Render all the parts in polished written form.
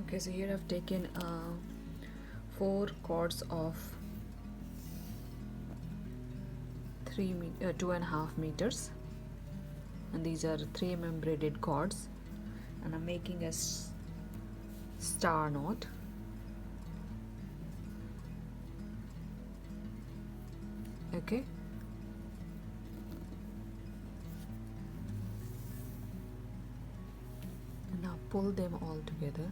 Okay, so here I've taken 4 cords of 2.5 meters, and these are 3 mm braided cords, and I'm making a star knot. Okay, and now pull them all together.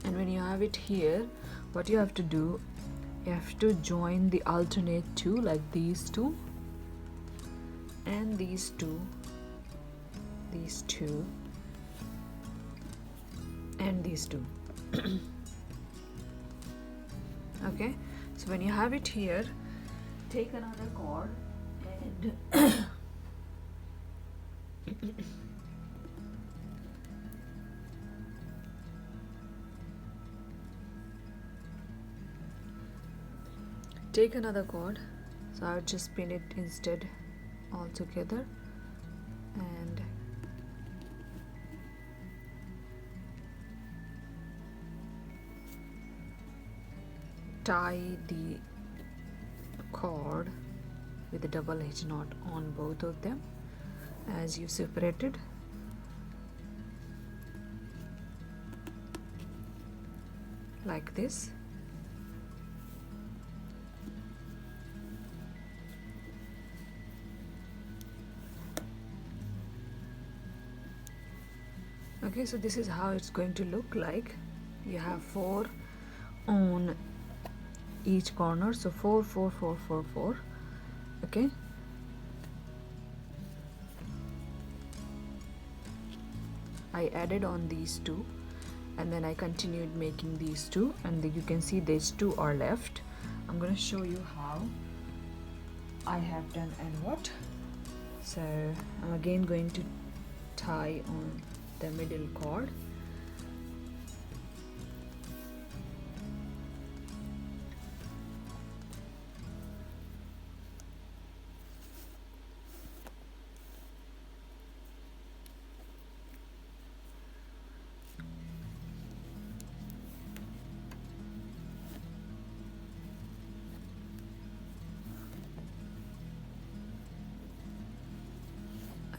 And when you have it here, what you have to do, you have to join the alternate two, like these two and these two and these two. Okay, so when you have it here, take another cord and take another cord. So I would just pin it instead all together and tie the cord with a double H knot on both of them as you separated. Like this. Okay, so this is how it's going to look like. You have 4 on each corner, so 4 4 4 4 4. Okay, I added on these two and then I continued making these two, and you can see these 2 are left. I'm going to show you how I have done and what. So I'm again going to tie on the middle cord.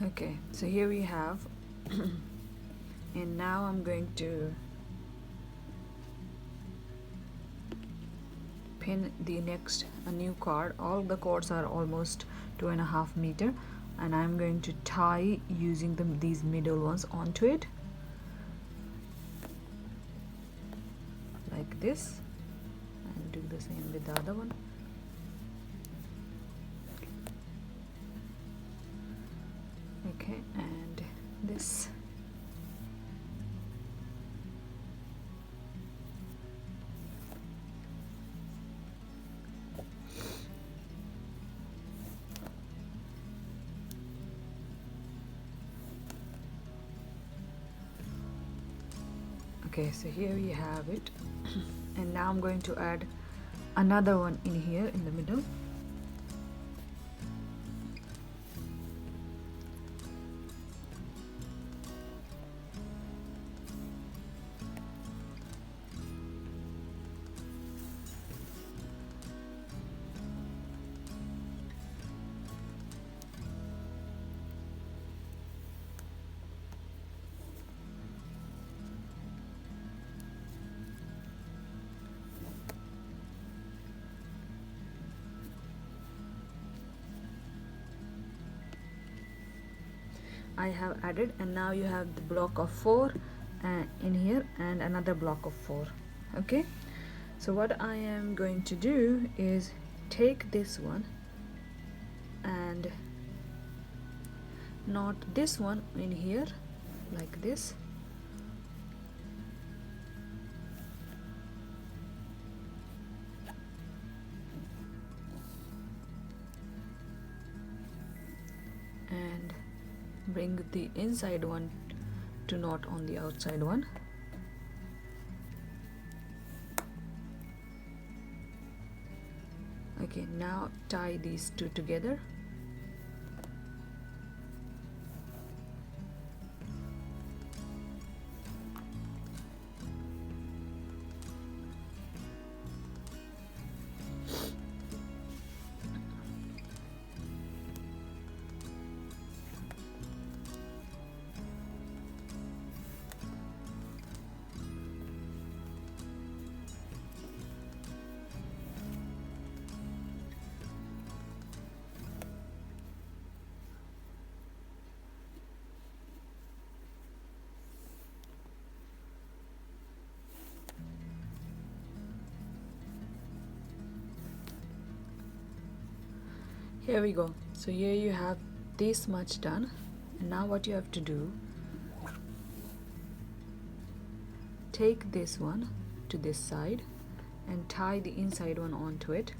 Okay, so here we have and now I'm going to pin the next a new cord. All the cords are almost 2.5 meter, and I'm going to tie using these middle ones onto it like this, and do the same with the other one. Okay, and this. Okay, so here we have it. And now I'm going to add another one in here in the middle. I have added, and now you have the block of 4 in here and another block of 4. Okay, so what I am going to do is take this one and knot this one in here like this. And bring the inside one to knot on the outside one. Okay, now tie these two together. Here we go. So here you have this much done. And now what you have to do, take this one to this side and tie the inside one onto it.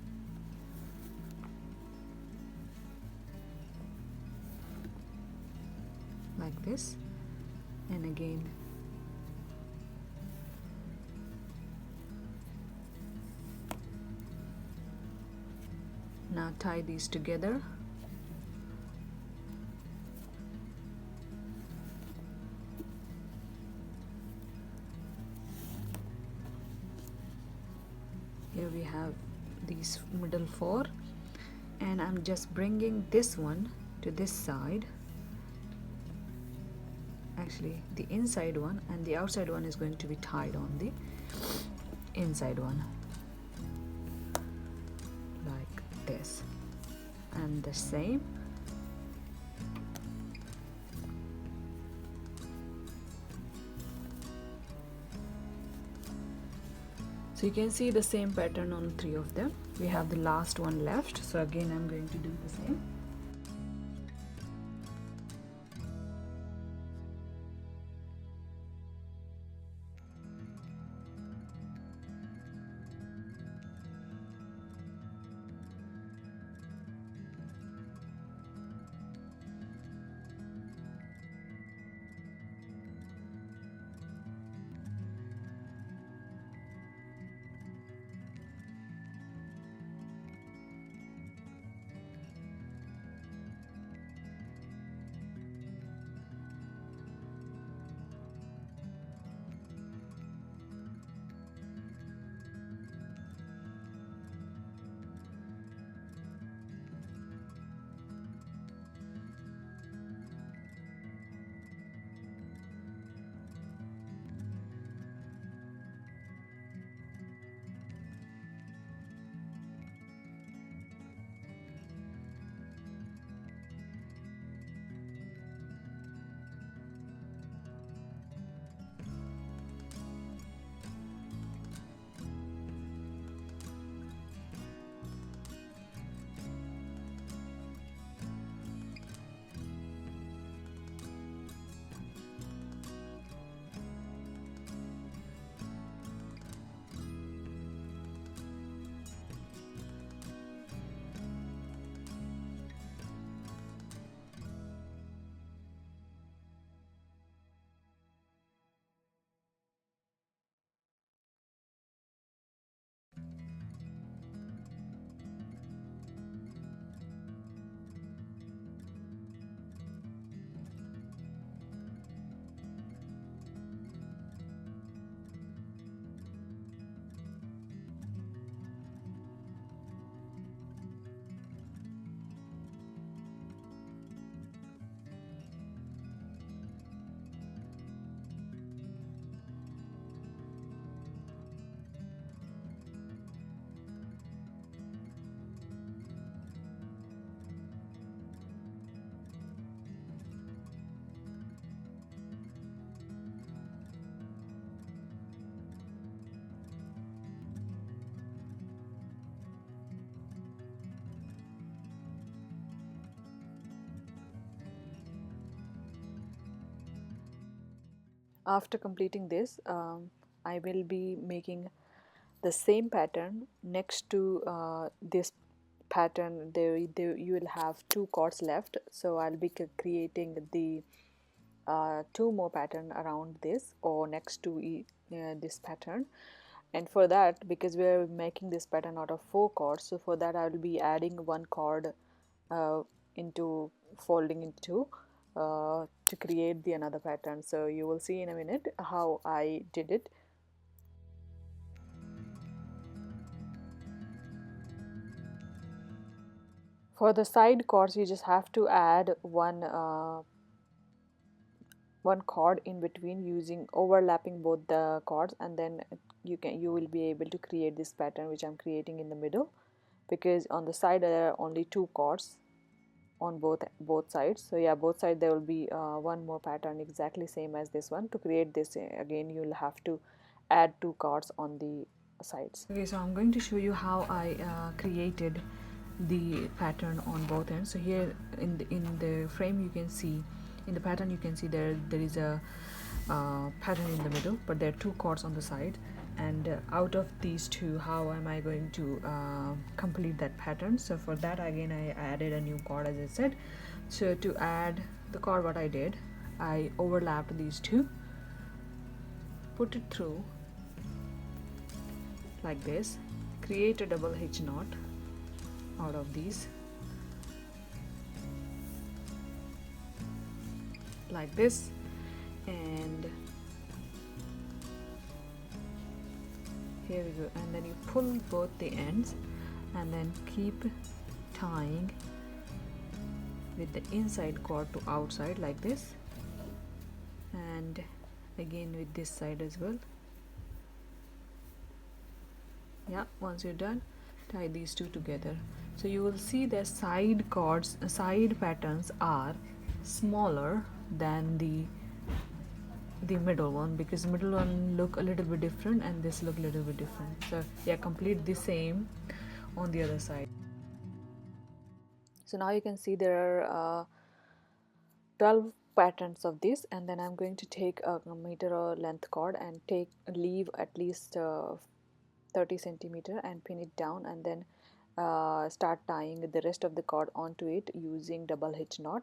Like this. And again now tie these together. Here we have these middle four, and I'm just bringing this one to this side, actually the inside one, and the outside one is going to be tied on the inside one like this, and the same. So you can see the same pattern on three of them. We have the last one left, so again I'm going to do the same. After completing this, I will be making the same pattern next to this pattern. There you will have two cords left, so I'll be creating the two more pattern around this or next to this pattern, And for that, because we are making this pattern out of 4 cords, so for that I will be adding 1 cord uh, into folding into to create the another pattern. So you will see in a minute how I did it. For the side cords, you just have to add one cord in between using overlapping both the cords, and then you will be able to create this pattern which I'm creating in the middle, because on the side there are only 2 cords on both sides. So yeah, both sides there will be one more pattern exactly same as this one. To create this again, you'll have to add 2 cords on the sides. Okay, so I'm going to show you how I created the pattern on both ends. So here in the frame you can see, in the pattern you can see there is a pattern in the middle, but there are 2 cords on the side. And out of these two, how am I going to complete that pattern? So for that, again I added a new cord, as I said. So to add the cord, what I did, I overlapped these two, put it through like this, create a double hitch knot out of these like this, and here we go. And then you pull both the ends and then keep tying with the inside cord to outside like this, and again with this side as well. Yeah, once you're done, tie these two together. So you will see the side cords, side patterns are smaller than the middle one, because middle one look a little bit different and this look a little bit different. So yeah, complete the same on the other side. So now you can see there are 12 patterns of this, and then I'm going to take a meter or length cord and leave at least 30 centimeter and pin it down, and then start tying the rest of the cord onto it using double hitch knot.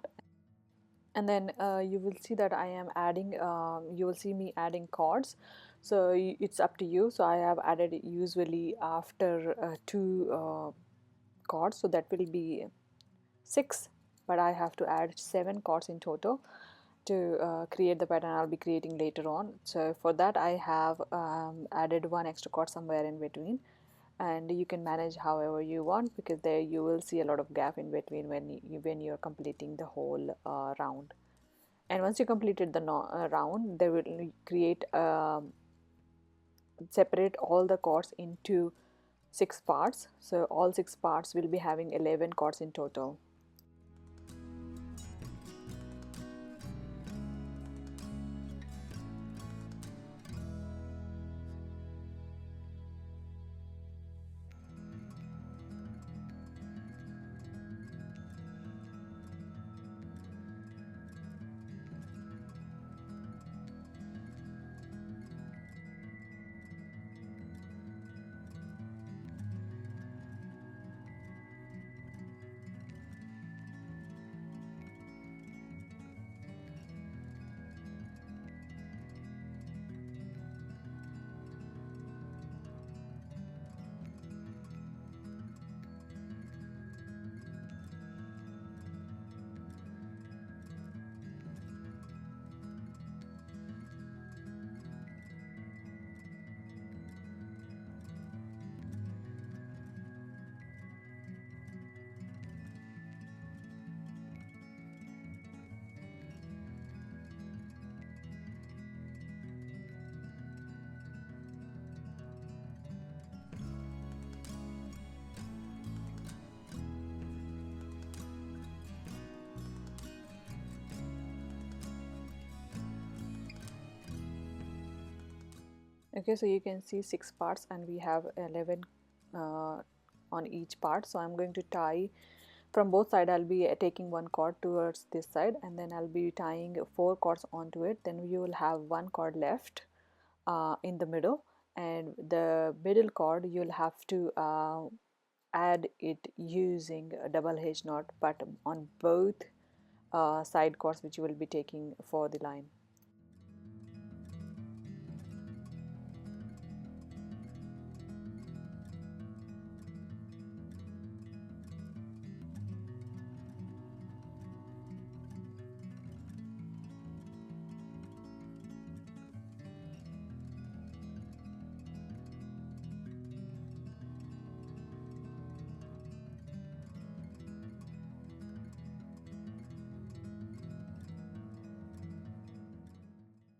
And then you will see that I am adding you will see me adding cords. So it's up to you. So I have added it usually after 2 cords, so that will be 6, but I have to add 7 cords in total to create the pattern I'll be creating later on. So for that I have added 1 extra cord somewhere in between, and you can manage however you want, because there you will see a lot of gap in between when you're completing the whole round. And once you completed the round, they will create separate all the cords into 6 parts. So all 6 parts will be having 11 cords in total. Okay, so you can see 6 parts and we have 11 on each part. So I'm going to tie from both sides. I'll be taking 1 cord towards this side, and then I'll be tying 4 cords onto it. Then you will have 1 cord left in the middle, and the middle cord you'll have to add it using a double hitch knot, but on both side cords which you will be taking for the line.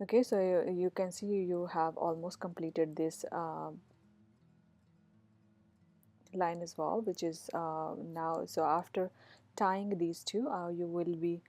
Okay, so you can see you have almost completed this line as well, which is now, so after tying these two, you will be